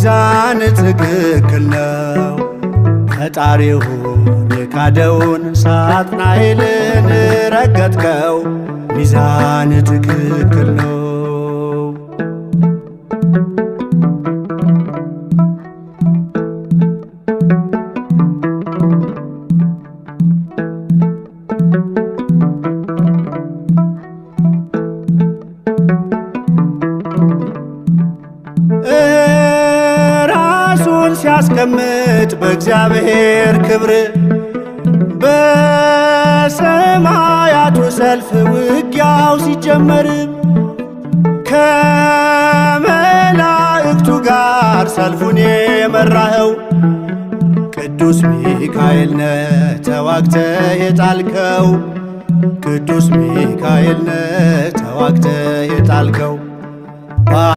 ሚዛን ትክክል ነው። ፈጣሪውን የካደውን ሳጥናኤልን ረገጥከው። ሚዛን ትክክል ነው። ራሱን ሲያስቀምጥ በእግዚአብሔር ክብር በሰማያቱ ሰልፍ ውጊያው ሲጀመር ከመላእክቱ ጋር ሰልፉን የመራኸው ቅዱስ ሚካኤል ነህ ተዋግተህ የጣልከው። ቅዱስ ሚካኤል ነህ ተዋግተህ የጣልከው።